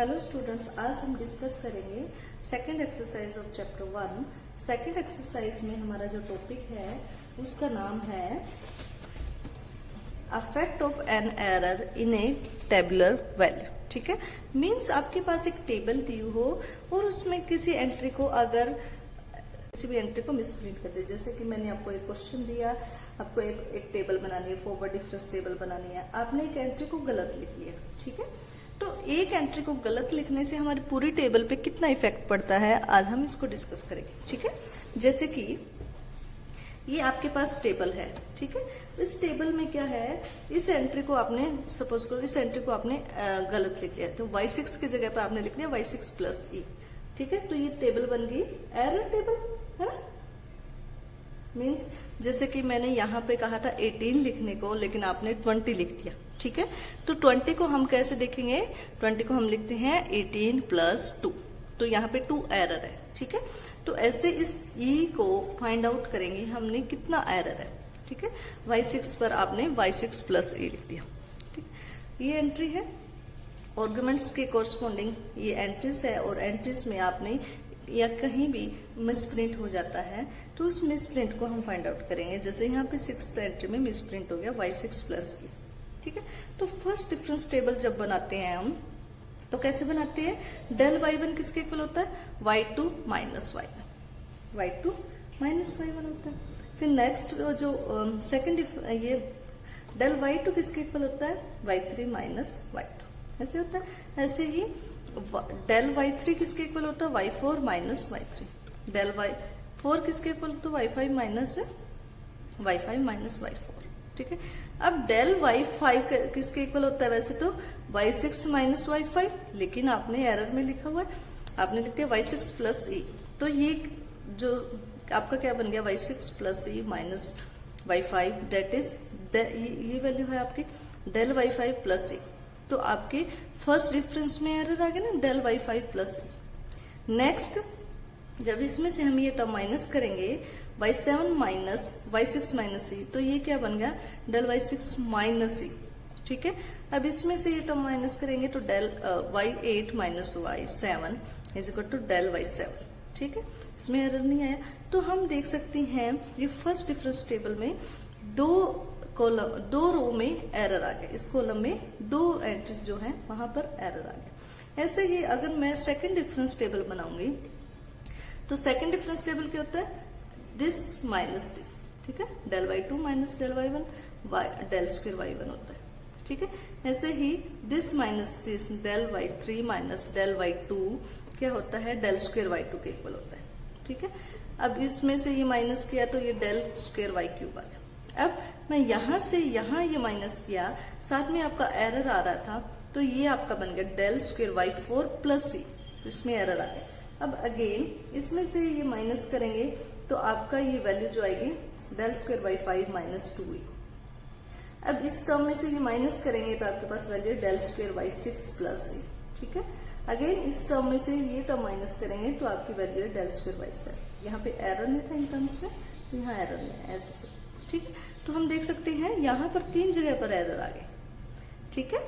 Hello students, आज हम discuss करेंगे second exercise of chapter 1। Second exercise में हमारा जो टॉपिक है उसका नाम है affect of an error in A tabular value. ठीक है, मीन्स आपके पास एक टेबल दी हो और उसमें किसी एंट्री को अगर किसी भी एंट्री को मिसप्रिंट कर दे। जैसे कि मैंने आपको एक क्वेश्चन दिया, आपको एक टेबल बनानी है, फॉरवर्ड डिफरेंस टेबल बनानी है, आपने एक एंट्री को गलत लिख लिया। ठीक है, तो एक एंट्री को गलत लिखने से हमारी पूरी टेबल पे कितना इफेक्ट पड़ता है, आज हम इसको डिस्कस करेंगे। ठीक है, जैसे कि ये आपके पास टेबल है। ठीक है, इस टेबल में क्या है, इस एंट्री को आपने सपोज करो इस एंट्री को आपने गलत लिख लिया, तो y6 की जगह पे आपने लिख दिया y6 प्लस ई। ठीक है, तो ये टेबल बन गई एरर टेबल, है ना। मीन्स जैसे कि मैंने यहाँ पे कहा था 18 लिखने को, लेकिन आपने 20 लिख दिया। ठीक है, तो 20 को हम कैसे देखेंगे, 20 को हम लिखते हैं 18 प्लस 2, तो यहाँ पे 2 एरर है। ठीक है, तो ऐसे इस ई को फाइंड आउट करेंगे हमने कितना एरर है। ठीक है, y6 पर आपने y6 प्लस ए लिख दिया। ठीक, ये एंट्री है, आर्गुमेंट्स के कोरस्पॉन्डिंग ये एंट्रीज है, और एंट्रीज में आपने या कहीं भी मिसप्रिंट हो जाता है तो उस मिसप्रिंट को हम फाइंड आउट करेंगे। जैसे यहाँ पे 6th एंट्री में मिसप्रिंट हो गया y6 प्लस ई। ठीक है, तो फर्स्ट डिफरेंस टेबल जब बनाते हैं हम तो कैसे बनाते हैं, डेल y1 किसके इक्वल होता है, y2 minus y1, y2 minus y1 होता है। फिर नेक्स्ट जो सेकंड ये डेल y2 किसके इक्वल होता है, y3 माइनस y2, ऐसे होता है। ऐसे ही डेल y3 किसके इक्वल होता है, y4 minus y3, del y4 किसके इक्वल होता है, y5 माइनस y4। ठीक है, अब डेल y5 किसके इक्वल होता है, वैसे तो y6 माइनस y5, लेकिन आपने एरर में लिखा हुआ है, आपने लिख दिया y6 प्लस ई। तो ये जो आपका क्या बन गया, y6 plus e minus y5, that is ये वैल्यू है आपकी डेल y5 प्लस ई। तो आपके फर्स्ट डिफरेंस में एरर आ गया ना, डेल y5 प्लस ई। नेक्स्ट जब इसमें से हम ये टर्म माइनस करेंगे y7 माइनस y6 माइनस ई, तो ये क्या बन गया, डेल y6 माइनस ई। ठीक है, अब इसमें से ये टर्म माइनस करेंगे तो del y8 minus y7 is equal to del y7। ठीक है, इसमें एरर नहीं आया। तो हम देख सकते हैं ये फर्स्ट डिफरेंस टेबल में दो रो में एरर आ गया, इस कॉलम में 2 एंट्रीज जो है वहां पर एरर आ गया। ऐसे ही अगर मैं सेकंड डिफरेंस टेबल बनाऊंगी तो सेकंड डिफरेंस टेबल क्या होता है, दिस माइनस दिस। ठीक है, del y2 minus del y1 del square y1 होता है। ठीक है, ऐसे ही this minus this del y3 minus del y2 क्या होता है, डेल स्क्वायर y2 के इक्वल होता है। ठीक है, अब इसमें से ये माइनस किया तो ये डेल स्क्वायर y3 आ गया। अब मैं यहां से यहां ये माइनस किया, साथ में आपका एरर आ रहा था, तो ये आपका बन गया del square y4 plus E, इसमें एरर आ गया। अब अगेन इसमें से ये माइनस करेंगे तो आपका ये वैल्यू जो आएगी del square y5 minus 2e। अब इस टर्म में से ये माइनस करेंगे तो आपके पास value del square y6 plus A. ठीक है, अगेन इस टर्म में से ये टर्म माइनस करेंगे तो आपकी वैल्यू है डेल स्क्वायर y7। यहाँ पे एरर नहीं था इन टर्म्स में, तो यहाँ एरर नहीं है, ऐसे। ठीक है, तो हम देख सकते हैं यहाँ पर 3 जगह पर एरर आ गए। ठीक है,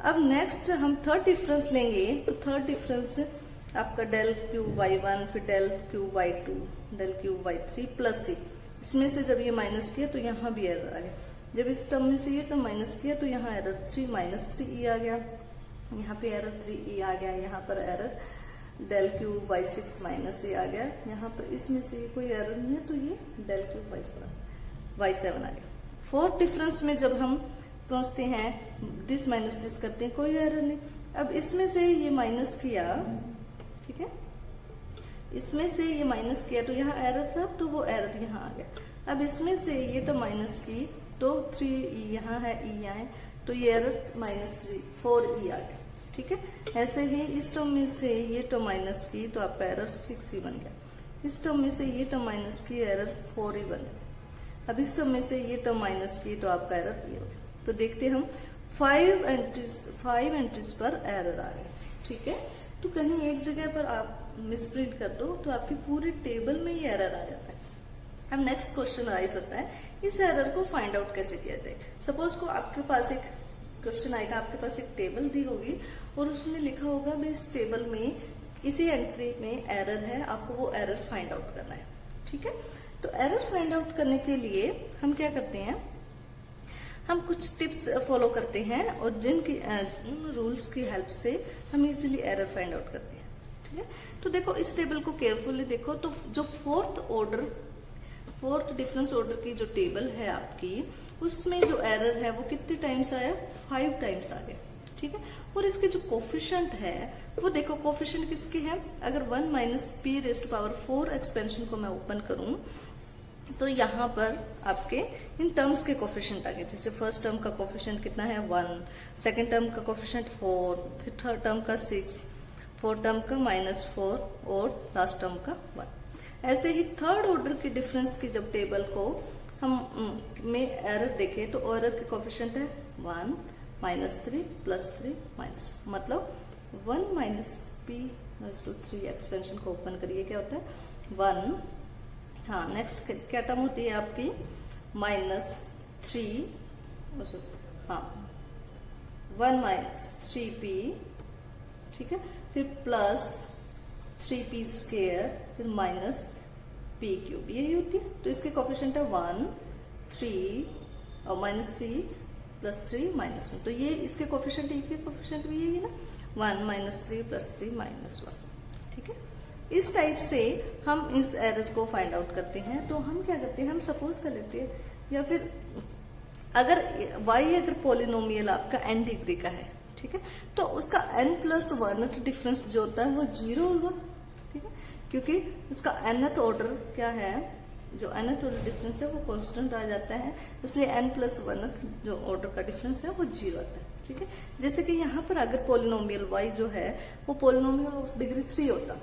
अब नेक्स्ट हम थर्ड डिफरेंस लेंगे, तो थर्ड डिफरेंस आपका डेल क्यूब y1, फिर del cube y2, del cube y3 plus E. इसमें से जब ये माइनस किया तो यहाँ भी एरर आ गया। जब इस टर्म में से ये टर्म माइनस किया तो यहाँ एरर 3 माइनस 3e आ गया, यहाँ पे एरर 3e आ गया, यहाँ पर error del cube y6 minus A आ गया, यहाँ पर इसमें से ये कोई एरर नहीं है, तो ये डेल क्यूब y7 आ गया। फोर्थ डिफरेंस में जब हम पहुंचते हैं, दिस माइनस दिस करते हैं, कोई एरर नहीं। अब इसमें से ये माइनस किया, ठीक है, इसमें से ये माइनस किया तो यहाँ एरर था, तो वो एरर यहाँ आ गया। अब इसमें से ये तो माइनस की तो 3e यहाँ है, e यहाँ है, तो ये एरर -4e आ गया। ठीक है, ऐसे ही इस टर्म में से ये टर्म माइनस की तो आपका एरर 6e बन गया। इस टर्म में से ये टर्म माइनस की, एरर 4e बन गया। अब इस टर्म में से ये टर्म माइनस की तो आपका एरर ये हो गया। तो देखते हम 5 एंट्रीज पर एरर आ गए। ठीक है, तो कहीं एक जगह पर आप मिसप्रिंट कर दो तो आपकी पूरी टेबल में ही एरर आ जाता है। अब नेक्स्ट क्वेश्चन राइज होता है, इस एरर को फाइंड आउट कैसे किया जाए। सपोज को आपके पास एक क्वेश्चन आएगा, आपके पास एक टेबल दी होगी और उसमें लिखा होगा भी इस टेबल में किसी एंट्री में एरर है, आपको वो एरर फाइंड आउट करना है। ठीक है, तो एरर फाइंड आउट करने के लिए हम क्या करते हैं, हम कुछ टिप्स फॉलो करते हैं और जिनकी रूल्स की हेल्प से हम इजीली एरर फाइंड आउट करते हैं। ठीक है, तो देखो इस टेबल को केयरफुली देखो, तो जो फोर्थ डिफरेंस ऑर्डर की जो टेबल है आपकी, उसमें जो एरर है वो कितने टाइम्स आया, 5 टाइम्स आ गया। ठीक है, और इसके जो कोफिशिएंट है वो देखो, कोफिशिएंट किसके है, अगर 1 minus p raise to power 4 expansion को मैं ओपन करूं तो यहाँ पर आपके इन टर्म्स के कोफिशिएंट आ गए। जैसे फर्स्ट टर्म का कोफिशिएंट कितना है 1, सेकेंड टर्म का कोफिशिएंट 4, फिर थर्ड टर्म का 6, फोर्थ टर्म का -4 और लास्ट टर्म का 1। ऐसे ही थर्ड ऑर्डर की डिफरेंस की जब टेबल को हम में एरर देखें तो एरर के कोफिशिएंट है 1, -3, +3, -1, मतलब 1 minus p raise to 3 expansion को ओपन करिए, क्या होता है 1। हाँ, नेक्स्ट क्या टर्म होती है आपकी -3, हाँ 1 माइनस 3p, ठीक है, फिर प्लस 3p स्क्वायर, फिर माइनस p क्यूब, यही होती है। तो इसके कोफिशिएंट है 1, 3 और -3 +3 -1, तो ये इसके कोफिशिएंट, ये के कोफिशिएंट भी यही है ना, 1 -3 +3 -1। ठीक है, इस टाइप से हम इस एरर को फाइंड आउट करते हैं। तो हम क्या करते हैं, हम सपोज कर लेते हैं, या फिर अगर y अगर पॉलिनोमियल आपका n डिग्री का है, ठीक है, तो उसका n+1 डिफरेंस जो होता है वो 0 होगा। ठीक है, क्योंकि उसका nth ऑर्डर क्या है, जो nth ऑर्डर डिफरेंस है वो कांस्टेंट आ जाता है, इसलिए n+1 जो ऑर्डर का डिफरेंस है वो 0 आता है। ठीक है, जैसे कि यहाँ पर अगर पॉलिनोमियल y जो है वो पॉलिनोमियल ऑफ डिग्री 3 होता,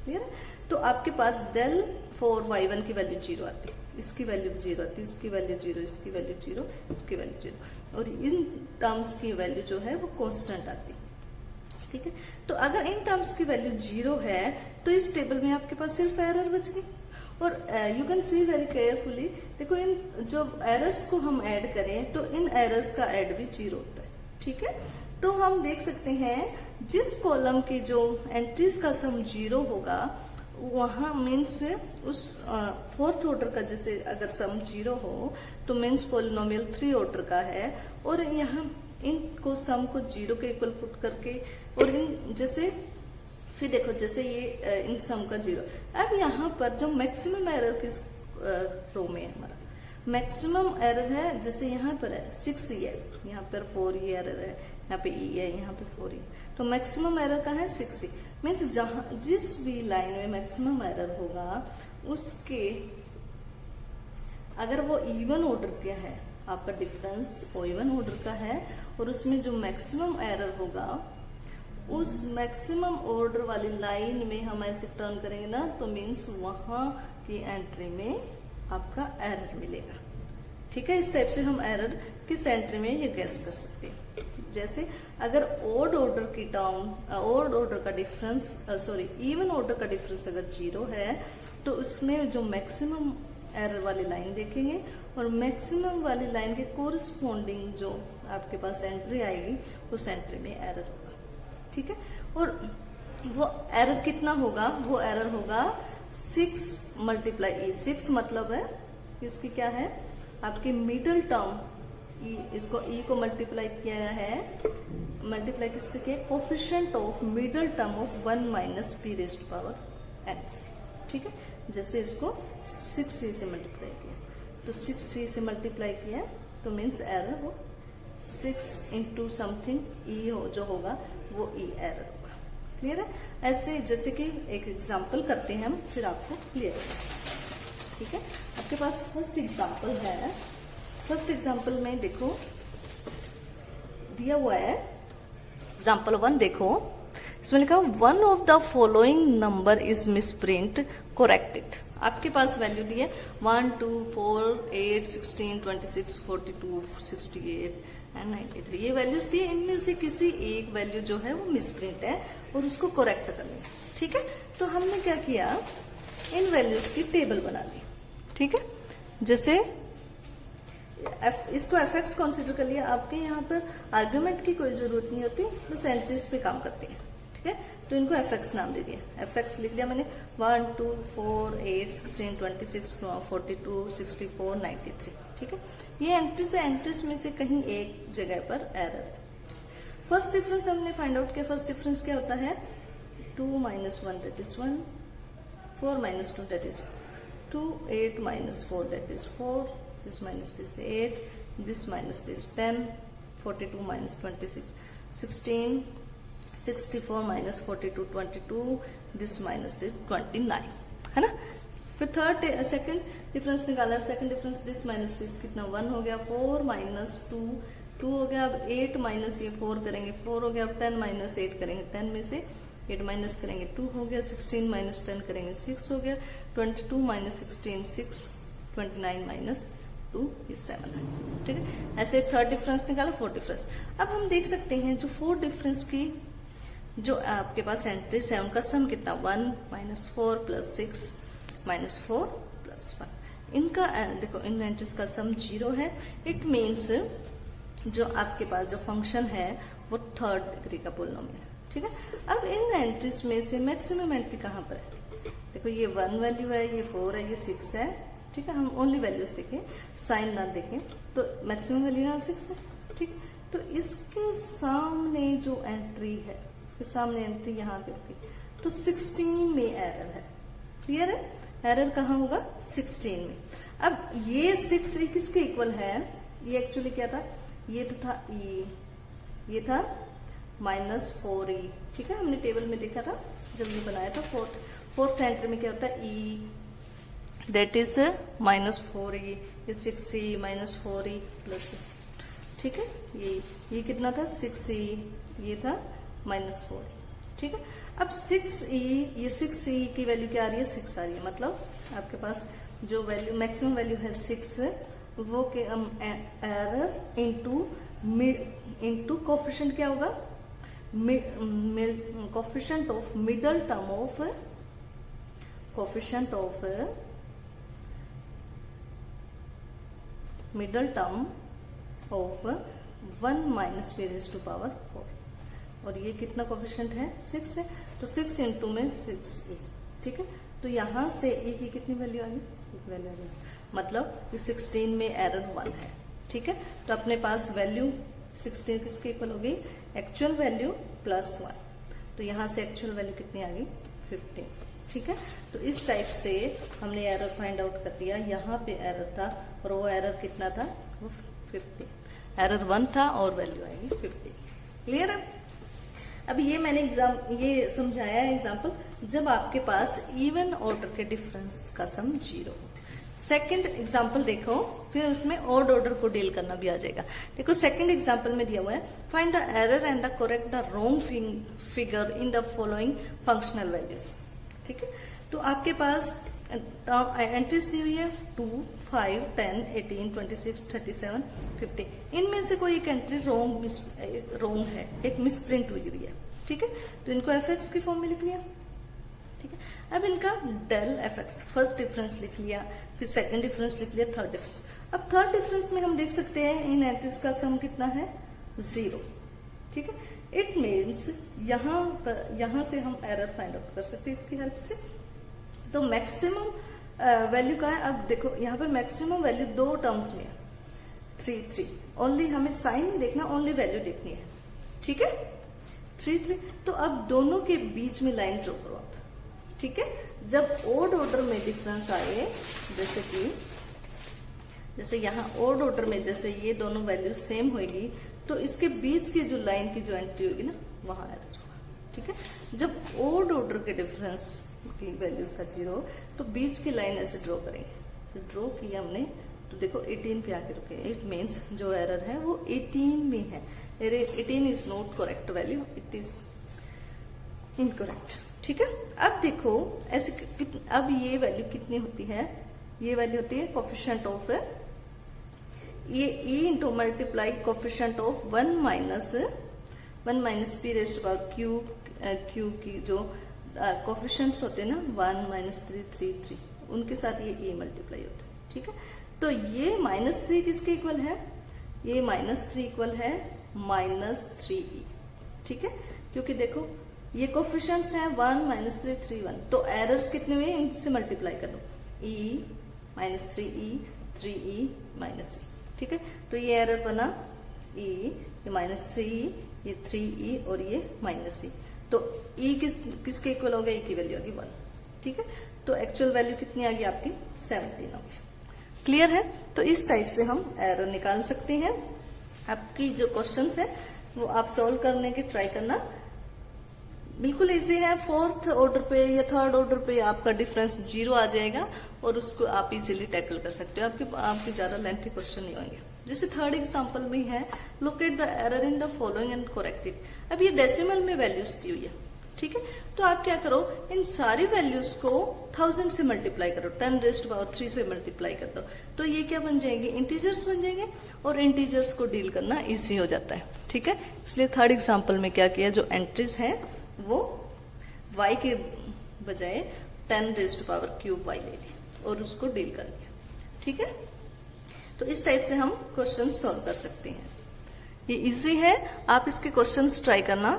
क्लियर है, तो आपके पास del फॉर y1 की वैल्यू 0 आती, इसकी वैल्यू 0 आती, इसकी वैल्यू 0, इसकी वैल्यू 0, इसकी वैल्यू 0, और इन टर्म्स की वैल्यू जो है वो कांस्टेंट आती। ठीक है, तो अगर इन टर्म्स की वैल्यू 0 है तो इस टेबल में आपके पास सिर्फ एरर बच गई। और you can see very carefully, देखो इन जो एरर्स को हम ऐड करें तो इन एरर्स का ऐड भी 0 होता है। ठीक है, तो हम देख सकते हैं जिस कॉलम की जो एंट्रीज का सम 0 होगा वहां मीन्स उस फोर्थ ऑर्डर का, जैसे अगर सम 0 हो तो मीन्स पॉलिनोमियल 3 ऑर्डर का है, और यहाँ इनको सम को 0 के इक्वल पुट करके, और इन जैसे फिर देखो जैसे ये इन सम का 0। अब यहाँ पर जो मैक्सिमम एरर किस रो में है, हमारा मैक्सिमम एरर है, जैसे यहाँ पर है 6e है, यहाँ पर 4e एरर है, यहाँ पे e है, यहाँ पे 4e, तो मैक्सिमम एरर का है 6e। मीन्स जहां जिस भी लाइन में मैक्सिमम एरर होगा उसके, अगर वो इवन ऑर्डर का है, आपका डिफरेंस इवन ऑर्डर का है, और उसमें जो मैक्सिमम एरर होगा उस मैक्सिमम ऑर्डर वाली लाइन में हम ऐसे टर्न करेंगे ना, तो मीन्स वहां की एंट्री में आपका एरर मिलेगा। ठीक है, इस टाइप से हम एरर किस एंट्री में ये गैस कर सकते हैं। जैसे अगर ओड ऑर्डर की टर्म, ओड ऑर्डर का डिफरेंस, सॉरी इवन ऑर्डर का डिफरेंस अगर 0 है तो उसमें जो मैक्सिमम एरर वाली लाइन देखेंगे, और मैक्सिमम वाली लाइन के कोरिस्पोंडिंग जो आपके पास एंट्री आएगी उस एंट्री में एरर होगा। ठीक है, और वो एरर कितना होगा, वो एरर होगा 6 × e। 6 मतलब है इसकी क्या है, आपकी मिडल टर्म e, इसको e को मल्टीप्लाई किया गया है, मल्टीप्लाई किससे किया, coefficient of middle term of 1 minus p raise to power n। ठीक है, जैसे इसको 6c से मल्टीप्लाई किया, तो 6c से मल्टीप्लाई किया तो मीन्स एरर हो 6 × समथिंग e हो जो होगा वो e एरर होगा। क्लियर है, ऐसे जैसे कि एक एग्जांपल करते हैं हम, फिर आपको क्लियर होगा। ठीक है, आपके पास फर्स्ट एग्जांपल है। फर्स्ट एग्जांपल में देखो दिया हुआ है एग्जांपल 1, देखो इसमें लिखा one of the following number is misprint, corrected. आपके पास वैल्यू दी है 1, 2, 4, 8, 16, 26, 42, 68 एंड 93, ये वैल्यूज दी है। इनमें से किसी एक वैल्यू जो है वो मिसप्रिंट है और उसको करेक्ट करना है। ठीक है, तो हमने क्या किया, इन वैल्यूज की टेबल बना ली। ठीक है, जैसे इसको एफ एक्स कंसिडर कर लिया। आपके यहाँ पर आर्ग्यूमेंट की कोई जरूरत नहीं होती, बस एंट्रीज पे काम करती है, ठीक है। तो इनको एफ एक्स नाम दे दिया, एफ एक्स लिख दिया मैंने। 1 2 4 8 16 26 42 64 93, ठीक है। ये एंट्रीज है, एंट्रीज में से कहीं एक जगह पर एरर है। फर्स्ट डिफरेंस हमने फाइंड आउट किया। फर्स्ट डिफरेंस क्या होता है? 2 - 1 that is 1, 4 - 2 that is 2, 8 - 4 that is 4, this minus this 8, this minus this 10, 42 - 26 16, 64 - 42 22, this minus this 29, है ना। फिर सेकंड डिफरेंस निकाला। Second difference this minus this कितना 1 हो गया, 4 - 2 2 हो गया। अब 8 माइनस ये 4 करेंगे 4 हो गया। अब 10 - 8 करेंगे 10 में से 8 माइनस करेंगे 2 हो गया। 16 - 10 करेंगे 6 हो गया। 22 - 16 6, 29 - 2 ये 7 है, ठीक है। ऐसे थर्ड डिफरेंस निकाला। फोर्थ डिफरेंस अब हम देख सकते हैं जो फोर्थ डिफरेंस की जो आपके पास एंट्रीज है उनका सम कितना 1 - 4 + 6 - 4 + 1। इनका देखो इन एंट्रीज का सम 0 है। इट मीन्स जो आपके पास जो फंक्शन है वो थर्ड डिग्री का पोलिनोमियल है, ठीक है। अब इन एंट्रीज में से मैक्सिमम एंट्री कहाँ पर है? देखो ये 1 वैल्यू है, ये 4 है, ये 6 है, ठीक है। हम ओनली वैल्यूज देखें, साइन ना देखें। तो मैक्सिमम वैल्यू यहाँ 6 है, ठीक। तो इसके सामने जो एंट्री है, इसके सामने एंट्री यहाँ पे होगी तो 16 में एरर है। क्लियर है? एरर कहाँ होगा? 16 में। अब ये 6 किसके इक्वल है? ये एक्चुअली क्या था? ये तो था ई, ये था -4e, ठीक है। हमने टेबल में देखा था जब ये बनाया था। फोर्थ एंट्री में क्या होता है? ई डेट इज -4e, ये 6e -4e प्लस, ठीक है। ये कितना था? 6e, ये था -4, ठीक है। अब 6e, ये 6e की वैल्यू क्या आ रही है? 6 आ रही है। मतलब आपके पास जो वैल्यू मैक्सिमम वैल्यू है 6, वो के एरर इंटू कोफिशिएंट क्या होगा? Coefficient of middle term of of 1 - p⁴, और ये कितना कोफिशिएंट है? 6 है। तो 6 इंटू में 6e, ठीक है। तो यहां से e की कितनी वैल्यू आ गई? एक वैल्यू आ गई। मतलब 16 में एरर 1 है, ठीक है। तो अपने पास वैल्यू 16 किसके इक्वल हो गई? Actual value plus 1। तो यहां से एक्चुअल वैल्यू कितनी आ गई? 15, ठीक है। तो इस टाइप से हमने एरर फाइंड आउट कर दिया। यहाँ पे एरर था और वो एरर कितना था? वो 15। एरर 1 था और वैल्यू आएगी 15। क्लियर है? अब ये मैंने ये समझाया है एग्जाम्पल जब आपके पास इवन ऑर्डर के डिफरेंस का सम 0 हो। सेकंड एग्जाम्पल देखो, फिर उसमें ऑड ऑर्डर को डील करना भी आ जाएगा। देखो सेकंड एग्जाम्पल में दिया हुआ है, find the error and correct the wrong figure in the following functional values, ठीक है। तो आपके पास एंट्रीज दी हुई है 2, 5, 10, 18, 26, 37, 50। इनमें से कोई एक एंट्री रॉन्ग है, एक मिसप्रिंट हुई हुई है, ठीक है। तो इनको एफ एक्स की फॉर्म में लिख लिया, ठीक है। अब इनका del f x, first difference लिख लिया, फिर सेकंड डिफरेंस लिख लिया, थर्ड डिफरेंस। अब थर्ड डिफरेंस में हम देख सकते हैं इन एंट्रीज का सम कितना है? 0, ठीक है। इट मीन्स यहां से हम एरर फाइंड आउट कर सकते हैं इसकी हेल्प से। तो मैक्सिमम वैल्यू का है। अब देखो यहाँ पर मैक्सिमम वैल्यू 2 टर्म्स में है, 3 3। ओनली हमें साइन नहीं देखना, ओनली वैल्यू देखनी है, ठीक है। 3 3। तो अब दोनों के बीच में लाइन ड्रॉ करो आप, ठीक है। जब ओड ऑर्डर में डिफरेंस आए, जैसे यहाँ ओड ऑर्डर में जैसे ये दोनों वैल्यू सेम होगी, तो इसके बीच की जो लाइन की जो एंट्री होगी ना, वहां एरर होगा, ठीक है। जब ओड ऑर्डर के डिफरेंस की वैल्यूज का 0, तो बीच की लाइन ऐसे ड्रॉ करेंगे। तो ड्रॉ किया हमने, तो देखो 18 पे आके रुके। इट मीन्स जो एरर है वो 18 में है। 18 is not correct value, it is incorrect, ठीक है। अब देखो ऐसे अब ये वैल्यू कितनी होती है? ये वैल्यू होती है कोफिशिएंट ऑफ ये e into multiply coefficient of 1 minus p⁴ Q की जो कोफिशिएंट्स होते हैं ना 1 - 3 3 3, उनके साथ ये e मल्टीप्लाई होता है, ठीक है। तो ये -3 किसके इक्वल है, ये -3 इक्वल है -3e, ठीक है, क्योंकि देखो ये कोफिशिएंट्स हैं 1 -3 3 1, तो एरर्स कितने हुए इनसे मल्टीप्लाई कर दो, e -3e 3e -e, ठीक है, तो ये एरर बना e, ये -3e, ये 3e और ये -e, तो e किसके इक्वल हो गया, e की वैल्यू होगी 1, ठीक है, तो एक्चुअल वैल्यू कितनी आ गई आपकी 17 होगी। क्लियर है, तो इस टाइप से हम एरर निकाल सकते हैं। आपकी जो क्वेश्चंस है वो आप सॉल्व करने की ट्राई करना, बिल्कुल इजी है। 4th ऑर्डर पे या 3rd ऑर्डर पे आपका डिफरेंस 0 आ जाएगा और उसको आप इजीली टैकल कर सकते हो, आपके ज्यादा लेंथी क्वेश्चन नहीं होंगे। जैसे 3rd एग्जांपल में है, locate the error in the following and correct it. अब ये डेसिमल में वैल्यूज दी हुई है, ठीक है, तो आप क्या करो, इन सारी वैल्यूज को 1000 से मल्टीप्लाई करो, 10⁻³ से मल्टीप्लाई कर दो, तो ये क्या बन जाएंगे, इंटीजर्स बन जाएंगे, और इंटीजर्स को डील करना इजी हो जाता है, ठीक है। इसलिए 3rd एग्जांपल में क्या किया, जो एंट्रीज है वो y के बजाय 10⁻³ y ले ली और उसको डील कर लिया, ठीक है। तो इस टाइप से हम क्वेश्चन सॉल्व कर सकते हैं, ये इजी है, आप इसके क्वेश्चंस ट्राई करना।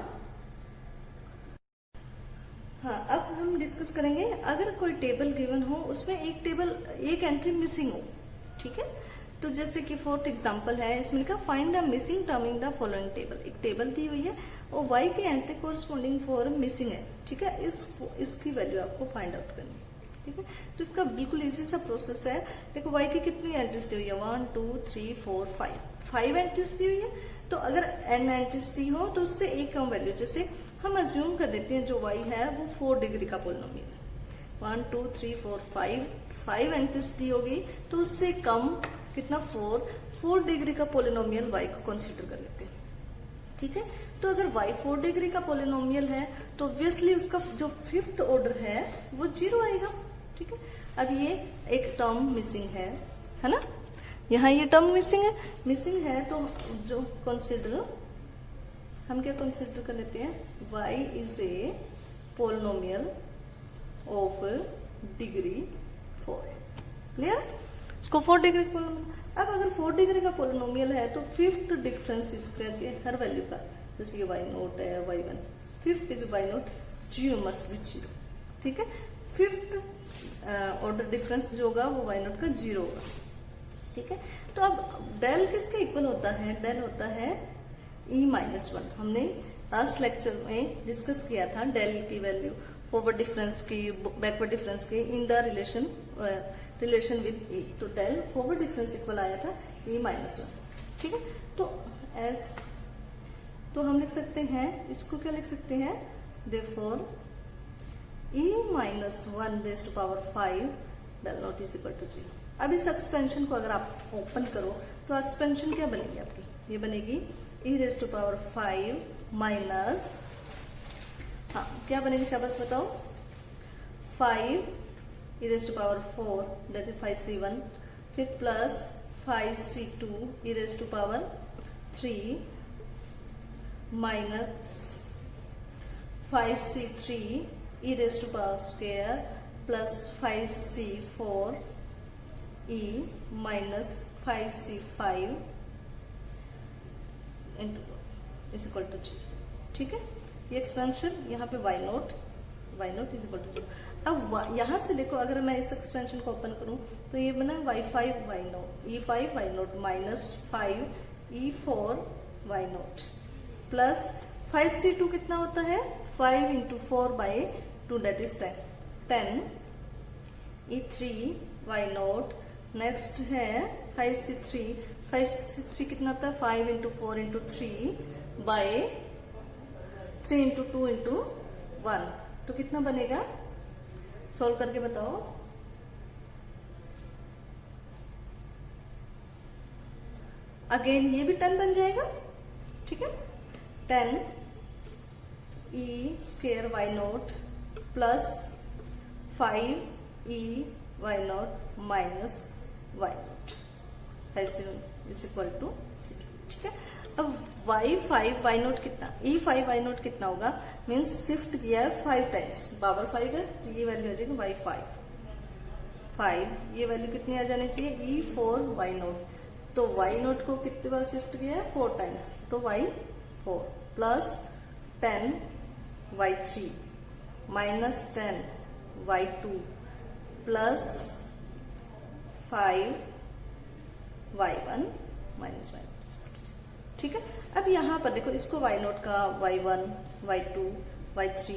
हाँ, अब हम डिस्कस करेंगे, अगर कोई टेबल गिवन हो, उसमें एक एंट्री मिसिंग हो, ठीक है, तो जैसे कि 4th एग्जांपल है, इसमें लिखा find the missing term in the following table. एक टेबल दी हुई है और y की एंट्री कोरस्पॉन्डिंग फॉर मिसिंग है, ठीक है, इसकी वैल्यू आपको फाइंड आउट करनी है, ठीक है। तो इसका बिल्कुल इजी सा प्रोसेस है। देखो y की कितनी एंट्रीज दी हुई है, 1 2 3 4 5 एंट्रीज दी हुई है, तो अगर n एंट्रीज दी हो तो उससे एक कम वैल्यू, जैसे हम अज्यूम कर लेते हैं जो y है वो 4 डिग्री का पोलिनोमियल है, 1 2 3 4 5 एंट्रीज दी होगी, तो उससे कम कितना 4 डिग्री का पोलिनोमियल y को कंसीडर कर लेते हैं, ठीक है। तो अगर y 4 डिग्री का पोलिनोमियल है तो ऑब्वियसली उसका जो 5th ऑर्डर है वो 0 आएगा, ठीक है। अब ये एक टर्म मिसिंग है ना, यहाँ ये टर्म मिसिंग है, तो जो कंसीडर हम क्या कंसीडर कर लेते हैं, y is a polynomial of degree 4, clear, इसको 4 डिग्री पोलिनोमियल। अब अगर 4 डिग्री का पोलिनोमियल है तो 5th डिफरेंस स्क्वायर के हर वैल्यू का, जैसे ये y0 है y1, 5th जो y0 0 मस्ट बी 0, ठीक है, 5th ऑर्डर डिफरेंस जो होगा वो y0 का 0 होगा, ठीक है। तो अब डेल किसके इक्वल होता है, डेल होता है e-1। हमने लास्ट लेक्चर में डिस्कस किया था डेल की वैल्यू फॉरवर्ड डिफरेंस की, बैकवर्ड डिफरेंस की in the relation with e, तो डेल फॉरवर्ड डिफरेंस इक्वल आया था e-1, ठीक है। तो हम लिख सकते हैं, इसको क्या लिख सकते हैं, therefore e-1 raised to power 5 del not is equal to 0। अब इस एक्सपेंशन को अगर आप ओपन करो तो एक्सपेंशन क्या बनेगी आपकी, ये बनेगी e raised to power 5 minus, हाँ क्या बनेगी शाबाश बताओ, 5 e raised to power 4 that is 5c1, फिर plus 5c2 e raised to power 3 minus 5c3 e raised to power square plus 5c4 e minus 5c5 is equal to 0, ठीक है। ये expansion यहाँ पे y0 इज इक्वल टू 0। अब यहाँ से देखो, अगर मैं इस एक्सपेंशन को ओपन करूं तो ये बना y5 y0 e5 y0 minus 5 e4 y0 plus 5c2 कितना होता है, 5 into 4 by 2 that is 10 e3 y0, next है 5c3 कितना होता है, 5 into 4 into 3 by 3 into 2 into 1, तो कितना बनेगा, सॉल्व करके बताओ। अगेन ये भी 10 बन जाएगा, ठीक है, 10 e square y0 plus 5 e y0 minus y0 is equal to 0, ठीक है। अब y5 y0 कितना, e5 y0 कितना होगा, मीन्स शिफ्ट किया है 5 टाइम्स, पावर 5 है तो ये वैल्यू आ जाएगी y5 5, ये वैल्यू कितनी आ जानी चाहिए, E4 Y नोट। तो Y नोट को कितने बार शिफ्ट किया है, 4 टाइम्स, तो Y4 plus 10 Y3 minus 10 Y2 plus 5 Y1 minus Y2। ठीक है, अब यहाँ पर देखो, इसको Y नोट का Y1, Y2, Y3,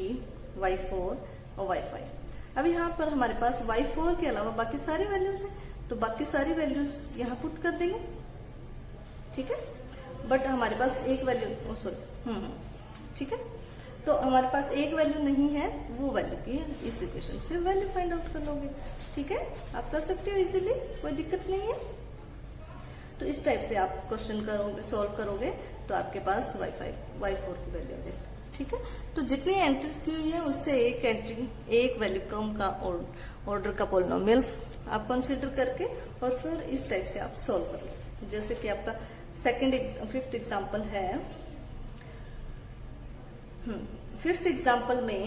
Y4 और Y5। अब यहाँ पर हमारे पास Y4 के अलावा बाकी सारी वैल्यूज है, तो बाकी सारी वैल्यूज यहाँ पुट कर देंगे। ठीक है, बट हमारे पास एक वैल्यू, सॉरी, ठीक है, तो हमारे पास एक वैल्यू नहीं है, वो वैल्यू की इस इक्वेशन से वैल्यू फाइंड आउट कर लोगे। ठीक है, आप कर सकते हो इजीली, कोई दिक्कत नहीं है। तो इस टाइप से आप क्वेश्चन करोगे, सॉल्व करोगे, तो आपके पास Y5 Y4 की वैल्यू आ जाएगी। ठीक है, तो जितनी एंट्रीज दी हुई है उससे एक एंट्री, एक वैल्यू कम का ऑर्डर का पॉलिनोमियल आप कंसीडर करके और फिर इस टाइप से आप सॉल्व कर लो। जैसे कि आपका फिफ्थ एग्जाम्पल है। फिफ्थ एग्जाम्पल में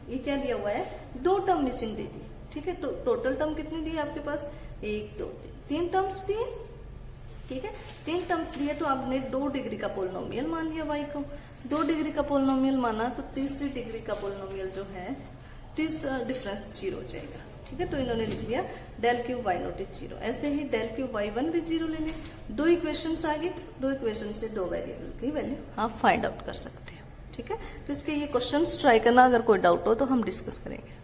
ये क्या दिया हुआ है, 2 टर्म मिसिंग दे दी। ठीक है, तो टोटल टर्म कितनी दी आपके पास, 1 2 3 टर्म्स दिए। ठीक है, 3 टर्म्स दिए, तो आपने 2 डिग्री का पोलिनोमियल मान लिया y को। 2 डिग्री का पोलिनोमियल माना, तो तीसरी डिग्री का पोलिनोमियल जो है, डिफरेंस 0 हो जाएगा। ठीक है, तो इन्होंने लिख दिया del cube y note is 0। ऐसे ही del क्यूब y1 भी 0 ले लें। 2 इक्वेशंस आ गए, 2 इक्वेशन से 2 वेरिएबल की वैल्यू आप फाइंड आउट कर सकते हैं। ठीक है, तो इसके ये क्वेश्चंस ट्राई करना, अगर कोई डाउट हो तो हम डिस्कस करेंगे।